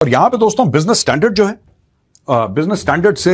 और यहां पे दोस्तों बिजनेस स्टैंडर्ड जो है बिजनेस स्टैंडर्ड से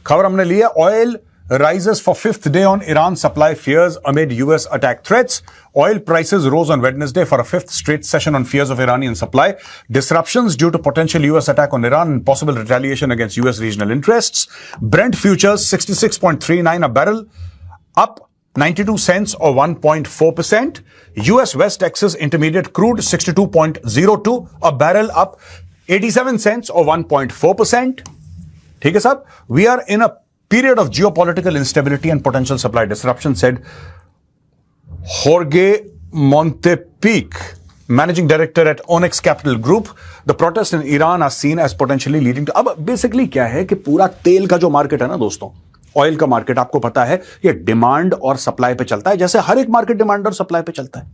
खबर हमने ली है। Oil rises for fifth day on Iran supply fears amid US attack threats. Oil prices rose on Wednesday for a fifth straight session on fears of Iranian supply disruptions due to potential US attack on Iran and possible retaliation against US regional interests. Brent futures 66.39 a barrel, up 92 cents or 1.4%. US West Texas Intermediate crude 62.02 a barrel, up 87 cents or 1.4%. ठीक है साहब, we are in a period of geopolitical instability and potential supply disruption, said Jorge Montepic, managing director at Onyx Capital Group. The protests in Iran are seen as potentially leading to, अब basically क्या है कि पूरा तेल का जो market है ना दोस्तों, ऑयल का मार्केट, आपको पता है ये डिमांड और सप्लाई पे चलता है, जैसे हर एक मार्केट डिमांड और सप्लाई पे चलता है।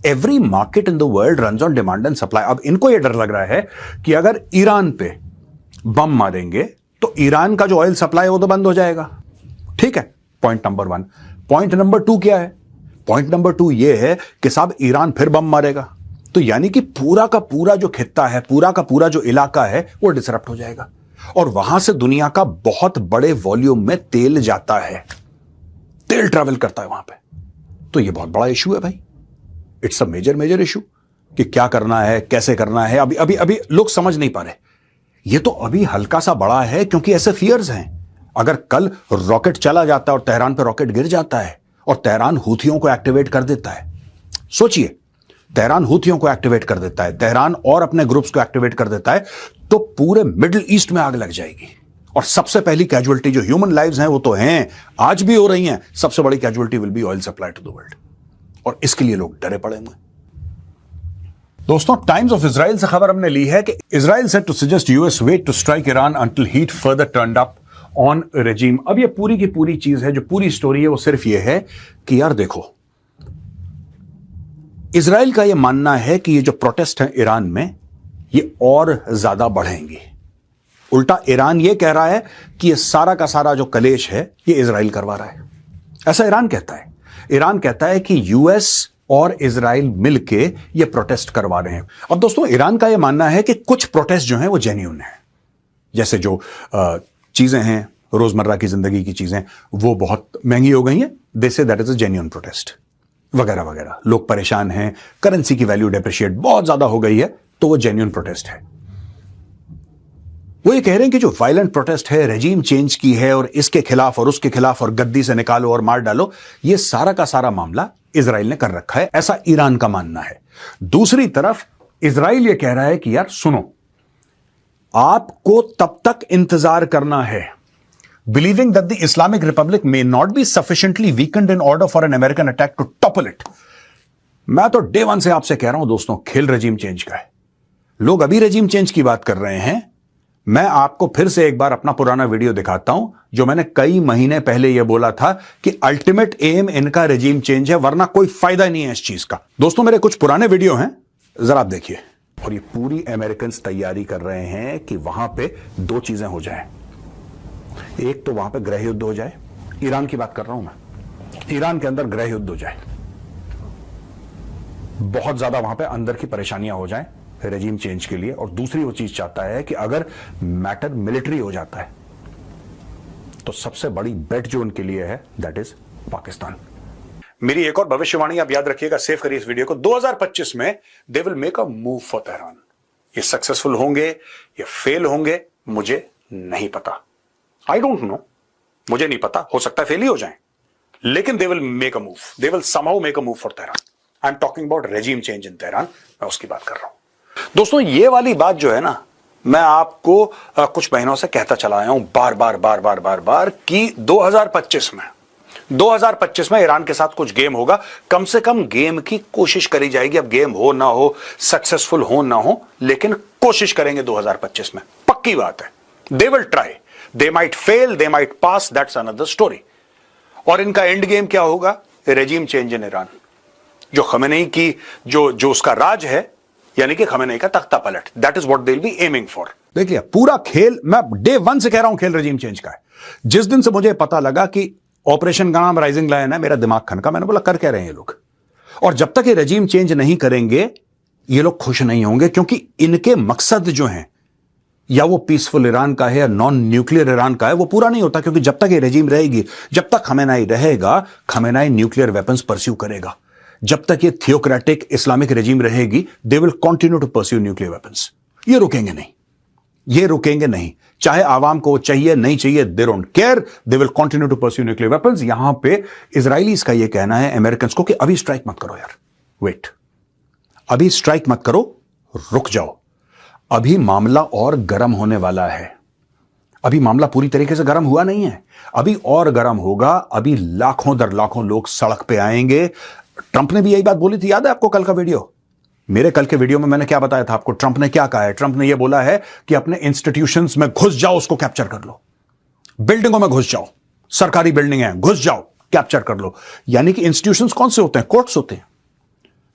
Every market in the world runs on demand and supply. अब इनको ये डर लग रहा है कि अगर ईरान पे बम मारेंगे तो ईरान का जो ऑयल सप्लाई है वो तो बंद हो जाएगा। ठीक है, पॉइंट नंबर 1। पॉइंट नंबर 2 क्या है? पॉइंट नंबर 2 ये है कि साहब ईरान फिर बम मारेगा तो यानी कि पूरा का पूरा जो खित्ता है, पूरा का पूरा जो इलाका है वो डिसरप्ट हो जाएगा और वहां से दुनिया का बहुत बड़े वॉल्यूम में तेल जाता है, तेल ट्रैवल करता है वहां पे। तो ये बहुत बड़ा इशू है भाई, इट्स अ मेजर इशू कि क्या करना है, कैसे करना है। अभी अभी अभी लोग समझ नहीं पा रहे। ये तो अभी हल्का सा बड़ा है क्योंकि ऐसे फियर्स हैं। अगर कल रॉकेट चला जाता है और तेहरान पे रॉकेट गिर जाता है और तेहरान हूथियों को एक्टिवेट कर देता है, सोचिए, तेहरान हूथियों को एक्टिवेट कर देता है, तेहरान और अपने ग्रुप्स को एक्टिवेट कर देता है, तो पूरे मिडिल ईस्ट में आग लग जाएगी। और सबसे पहली कैजुअलिटी जो ह्यूमन लाइव्स हैं वो तो हैं, आज भी हो रही हैं, सबसे बड़ी casualty will be oil supply to the world. और इसके लिए लोग डरे पड़े हुए। दोस्तों, टाइम्स ऑफ इजराइल से खबर हमने ली है कि Israel said to suggest US wait to strike Iran until heat further turned up on regime. अब ये पूरी की पूरी चीज है, जो पूरी स्टोरी है वो सिर्फ ये है कि यार देखो, इजराइल का ये मानना है कि ये जो प्रोटेस्ट है ईरान में ये और ज्यादा बढ़ेंगे। उल्टा ईरान ये कह रहा है कि ये सारा का सारा जो कलेश है ये इजराइल करवा रहा है, ऐसा ईरान कहता है। ईरान कहता है कि यूएस और इजराइल मिलके ये प्रोटेस्ट करवा रहे हैं। अब दोस्तों, ईरान का ये मानना है कि कुछ प्रोटेस्ट जो हैं वो जेन्युइन है, जैसे जो चीजें हैं रोजमर्रा की जिंदगी की चीजें वो बहुत महंगी हो गई हैं, they say that is a genuine protest वगैरह वगैरह। लोग परेशान हैं, करेंसी की वैल्यू डेप्रिशिएट बहुत ज्यादा हो गई है, तो वो जेन्युइन प्रोटेस्ट है। वो ये कह रहे हैं कि जो वायलेंट प्रोटेस्ट है, रेजीम चेंज की है और इसके खिलाफ और उसके खिलाफ और गद्दी से निकालो और मार डालो, ये सारा का सारा मामला इजराइल ने कर रखा है, ऐसा ईरान का मानना है। दूसरी तरफ इजराइल ये कह रहा है कि यार सुनो, आपको तब तक इंतजार करना है, believing that the Islamic Republic may not be sufficiently weakened in order for an American attack to topple it. मैं तो डे 1 से आपसे कह रहा हूं दोस्तों, खेल रेजीम चेंज का है। लोग अभी रेजीम चेंज की बात कर रहे हैं। मैं आपको फिर से एक बार अपना पुराना वीडियो दिखाता हूं, जो मैंने कई महीने पहले यह बोला था कि अल्टीमेट एम इनका रेजीम चेंज है, वरना कोई फायदा नहीं है इस चीज का। दोस्तों, मेरे कुछ पुराने वीडियो हैं, जरा आप देखिए। और ये पूरी अमेरिकन तैयारी कर रहे हैं कि वहां पे 2 चीजें हो जाएं। एक तो वहां पे गृह युद्ध हो जाए, ईरान की बात कर रहा हूं मैं, ईरान के अंदर गृह युद्ध हो जाए, बहुत ज्यादा वहां पे अंदर की परेशानियां हो जाएं रेजीम चेंज के लिए। और दूसरी वो चीज चाहता है कि अगर मैटर मिलिट्री हो जाता है तो सबसे बड़ी बेट जो उनके लिए है दैट इज पाकिस्तान। मेरी एक और भविष्यवाणी आप याद रखिएगा, सेव करिए इस वीडियो को। 2025 में they will make a move for Tehran. ये सक्सेसफुल होंगे, ये फेल होंगे, मुझे नहीं पता, आई डोंट नो, मुझे नहीं पता, हो सकता है फेल ही हो जाए, लेकिन they will make a move, they will somehow make a move for Tehran. I am talking about regime change in Tehran, मैं उसकी बात कर रहा हूं। दोस्तों, ये वाली बात जो है ना, मैं आपको कुछ महीनों से कहता चला आया हूं बार बार कि 2025 में ईरान के साथ कुछ गेम होगा। कम से कम गेम की कोशिश करी जाएगी। अब गेम हो ना हो, सक्सेसफुल हो ना हो, लेकिन कोशिश करेंगे 2025 में, पक्की बात है। They will try, they might fail, they might pass, that's another story. और इनका एंड गेम क्या होगा? Regime change in Iran. जो खमेनी की जो उसका राज है, यानी कि खमेनी का तख्ता पलट, that is what they will be aiming for. देख लिया, पूरा खेल, मैं डे 1 से कह रहा हूं खेल रेजीम चेंज का है। जिस दिन से मुझे पता लगा कि ऑपरेशन का नाम राइजिंग लायन है, मेरा दिमाग खनका, मैंने बोला कर क्या रहे हैं ये लोग। और जब तक ये रेजीम चेंज नहीं करेंगे ये लोग खुश नहीं होंगे, क्योंकि इनके मकसद जो हैं, या वो पीसफुल ईरान का है या नॉन न्यूक्लियर ईरान का है, वो पूरा नहीं होता। क्योंकि जब तक ये रेजिम रहेगी, जब तक खमेनाई रहेगा, खमेनाई न्यूक्लियर वेपन्स परस्यू करेगा। जब तक ये थियोक्रेटिक इस्लामिक रेजिम रहेगी, they will continue to pursue nuclear weapons. ये रुकेंगे नहीं, ये रुकेंगे नहीं। चाहे आवाम को चाहिए नहीं चाहिए, they don't care, they will continue to pursue nuclear weapons. यहां पे इजराइलीज का ये कहना है अमेरिकन को कि अभी स्ट्राइक मत करो यार, वेट, अभी स्ट्राइक मत करो, रुक जाओ, अभी मामला और गर्म होने वाला है। अभी मामला पूरी तरीके से गर्म हुआ नहीं है, अभी और गर्म होगा। अभी लाखों दर लाखों लोग सड़क पे आएंगे। ट्रंप ने भी यही बात बोली थी, याद है आपको कल का वीडियो? मेरे कल के वीडियो में मैंने क्या बताया था आपको? ट्रंप ने क्या कहा है? ट्रंप ने यह बोला है कि अपने इंस्टीट्यूशंस में घुस जाओ, उसको कैप्चर कर लो, बिल्डिंगों में घुस जाओ, सरकारी बिल्डिंग है, घुस जाओ, कैप्चर कर लो। यानी कि इंस्टीट्यूशंस कौन से होते हैं? कोर्ट्स होते हैं,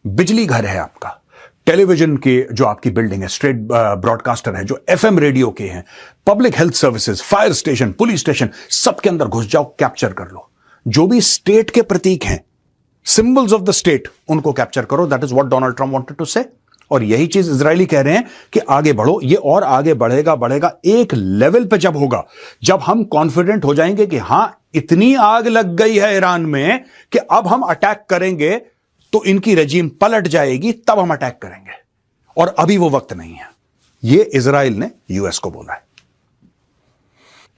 बिजली घर है आपका, टेलीविजन के जो आपकी बिल्डिंग है, स्ट्रेट ब्रॉडकास्टर है, जो एफएम रेडियो के हैं, public health services, fire station, police station, सबके अंदर घुस जाओ, कैप्चर कर लो। जो भी स्टेट के प्रतीक हैं, सिंबल्स ऑफ द स्टेट, उनको कैप्चर करो। That is what Donald Trump wanted to say. और यही चीज इजरायली कह रहे हैं कि आगे बढ़ो। ये और आगे बढ़ेगा बढ़ेगा एक लेवल पे जब होगा, जब हम कॉन्फिडेंट हो जाएंगे कि हां, इतनी आग लग गई है ईरान में कि अब हम अटैक करेंगे तो इनकी रेजिम पलट जाएगी, तब हम अटैक करेंगे। और अभी वो वक्त नहीं है। ये इजराइल ने यूएस को बोला है।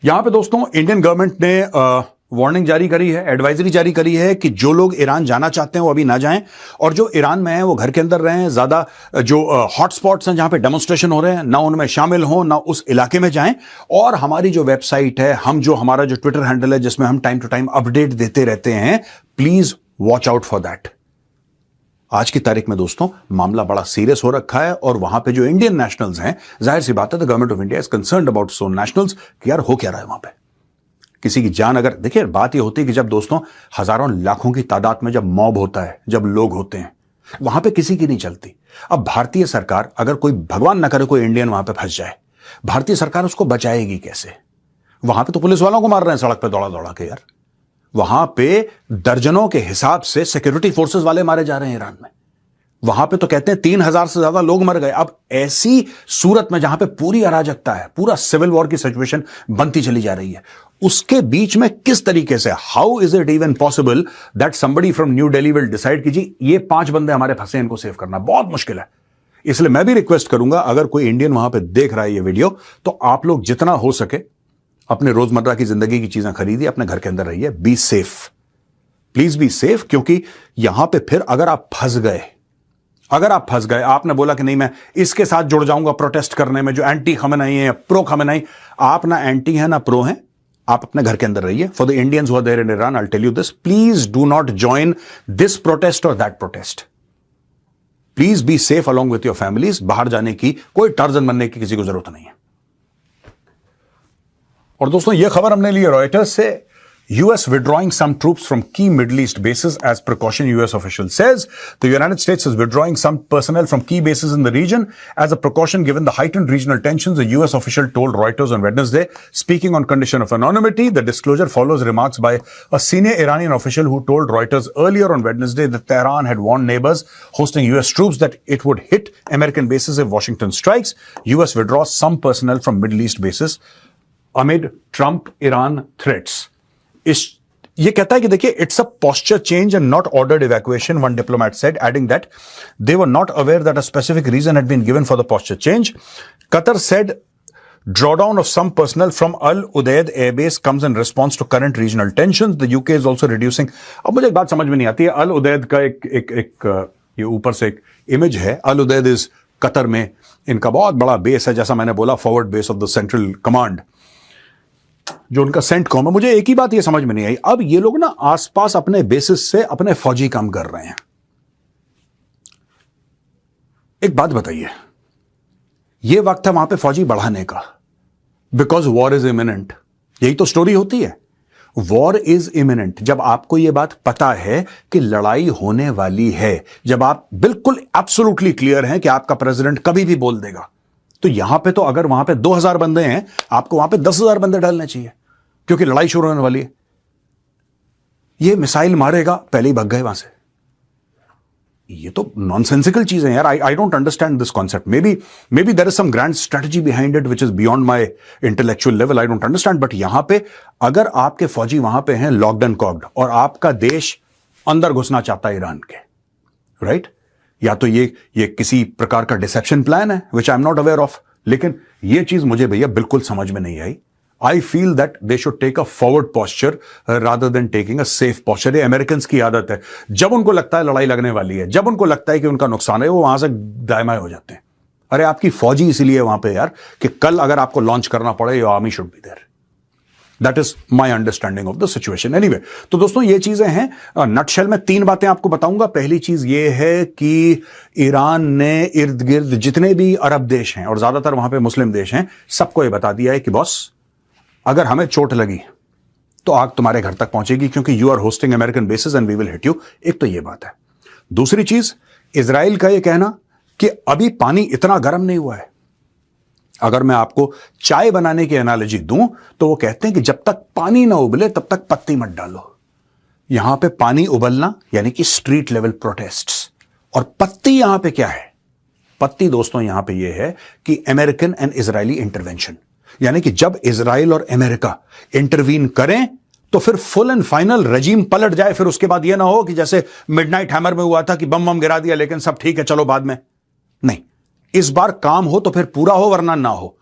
यहां पे दोस्तों इंडियन गवर्नमेंट ने वार्निंग जारी करी है, एडवाइजरी जारी करी है कि जो लोग ईरान जाना चाहते हैं वो अभी ना जाएं, और जो ईरान में हैं वो घर के अंदर रहें। ज्यादा जो हॉटस्पॉट्स हैं जहां पे डेमोन्स्ट्रेशन हो रहे हैं, ना उनमें शामिल हों, ना उस इलाके में जाएं। और हमारी जो वेबसाइट है, हमारा जो ट्विटर हैंडल है, जिसमें हम टाइम टू टाइम अपडेट देते रहते हैं, please watch out for that. आज की तारीख में दोस्तों मामला बड़ा सीरियस हो रखा है, और वहां पे जो इंडियन नेशनल्स हैं, जाहिर सी बात है, the government of India is concerned about so nationals कि यार हो क्या रहा है वहां पे। किसी की जान अगर, देखिए बात ये होती है कि जब दोस्तों हजारों लाखों की तादाद में जब मॉब होता है, जब लोग होते हैं, वहां पे किसी की नहीं चलती। अब भारतीय सरकार, अगर कोई भगवान ना करे कोई इंडियन वहां पे फंस जाए, भारतीय सरकार उसको बचाएगी कैसे? वहां पे तो पुलिस वालों को मार रहे हैं सड़क पे दौड़ा दौड़ा के यार। वहां पे दर्जनों के हिसाब से सिक्योरिटी फोर्सेस वाले मारे जा रहे हैं ईरान में। वहां पे तो कहते हैं 3000 से ज्यादा लोग मर गए। अब ऐसी सूरत में जहां पे पूरी अराजकता है, पूरा सिविल वॉर की सिचुएशन बनती चली जा रही है, उसके बीच में किस तरीके से, how is it even possible that somebody from new Delhi will decide कि जी ये 5 बंदे हमारे फंसे, इनको सेव करना बहुत मुश्किल है। इसलिए मैं भी रिक्वेस्ट करूंगा, अगर कोई इंडियन वहां पे देख रहा है ये वीडियो, तो आप लोग जितना हो सके अपने रोजमर्रा की जिंदगी की चीजें खरीदिए, अपने घर के अंदर रहिए, be safe, please be safe. क्योंकि यहां पे फिर अगर आप फंस गए, आपने बोला कि नहीं मैं इसके साथ जुड़ जाऊंगा प्रोटेस्ट करने में, जो एंटी खमेनाई है, प्रो खमेनाई, आप ना एंटी है ना प्रो हैं, आप अपने घर के अंदर रहिए। For the Indians who are there in Iran, I will tell you this, please do not join this protest और that protest. Please be safe along with your families. बाहर जाने की, कोई टार्जन बनने की किसी को जरूरत नहीं है। और दोस्तों ये खबर हमने ली है रॉयटर्स से। US withdrawing some troops from key Middle East bases as precaution, US official says. The United States is withdrawing some personnel from key bases in the region as a precaution given the heightened regional tensions, a US official told Reuters on Wednesday, speaking on condition of anonymity. The disclosure follows remarks by a senior Iranian official who told Reuters earlier on Wednesday that Tehran had warned neighbors hosting US troops that it would hit American bases if Washington strikes. US withdraws some personnel from Middle East bases amid Trump-Iran threats. ये कहता है कि देखिए, it's a posture change and not ordered evacuation, one diplomat said, adding that they were not aware that a specific reason had been given for the posture change. Qatar said drawdown of some personnel from Al Udeid airbase comes in response to current regional tensions. The UK is also reducing. अब मुझे एक बात समझ में नहीं आती है, अल उदैद का एक ये ऊपर से एक इमेज है. अल उदैद इज कतर में इनका बहुत बड़ा बेस है, जैसा मैंने बोला, forward base of the central command, जो उनका सेंटकॉम है. मुझे एक ही बात ये समझ में नहीं आई, अब ये लोग ना आसपास अपने बेसिस से अपने फौजी काम कर रहे हैं. एक बात बताइए, ये वक्त है वहां पे फौजी बढ़ाने का, बिकॉज वॉर इज इमिनेंट. यही तो स्टोरी होती है, वॉर इज इमिनेंट. जब आपको यह बात पता है कि लड़ाई होने वाली है, जब आप बिल्कुल एब्सोल्युटली क्लियर हैं कि आपका प्रेसिडेंट कभी भी बोल देगा, तो यहां पे तो अगर वहां पे 2000 बंदे हैं, आपको वहां पे 10,000 बंदे डालने चाहिए, क्योंकि लड़ाई शुरू होने वाली है. ये मिसाइल मारेगा, पहले ही भाग गए वहां से. ये तो नॉनसेंसिकल चीज है यार. I don't understand this concept. Maybe there is some grand strategy behind it which is beyond my intellectual level. I don't understand. But यहां पे अगर आपके फौजी वहां पे हैं लॉक्ड एंड कॉक्ड और आपका देश अंदर घुसना चाहता है ईरान के, राइट? या तो ये किसी प्रकार का डिसेप्शन प्लान है which I am not aware of. लेकिन ये चीज मुझे भैया बिल्कुल समझ में नहीं आई. I feel that they should take a forward posture rather than taking a safe posture. ये अमेरिकन्स की आदत है, जब उनको लगता है लड़ाई लगने वाली है, जब उनको लगता है कि उनका नुकसान है, वो वहां से दायमाए हो जाते हैं. अरे आपकी फौजी इसीलिए वहां पे यार कि कल अगर आपको लॉन्च करना पड़े, your army should be there. That is my understanding of the situation. Anyway, तो दोस्तों ये चीजें हैं. नटशेल में 3 बातें आपको बताऊंगा. पहली चीज ये है कि ईरान ने इर्द गिर्द जितने भी अरब देश हैं और ज्यादातर वहां पे मुस्लिम देश हैं, सबको ये बता दिया है कि बॉस, अगर हमें चोट लगी तो आग तुम्हारे घर तक पहुंचेगी, क्योंकि you are hosting American bases and we will hit you. एक तो ये बात है. दूसरी चीज, इजराइल का ये कहना कि अभी पानी इतना गर्म नहीं हुआ है. अगर मैं आपको चाय बनाने की एनालॉजी दूं तो वो कहते हैं कि जब तक पानी ना उबले तब तक पत्ती मत डालो. यहां पे पानी उबलना यानी कि स्ट्रीट लेवल प्रोटेस्ट्स, और पत्ती यहां पे क्या है? पत्ती दोस्तों यहां पे ये है कि अमेरिकन एंड इजरायली इंटरवेंशन. यानी कि जब इजराइल और अमेरिका इंटरवीन करें तो फिर फुल एंड फाइनल रजीम पलट जाए. फिर उसके बाद यह ना हो कि जैसे मिडनाइट हैमर में हुआ था कि बम बम गिरा दिया लेकिन सब ठीक है, चलो बाद में. नहीं, इस बार काम हो तो फिर पूरा हो, वरना ना हो.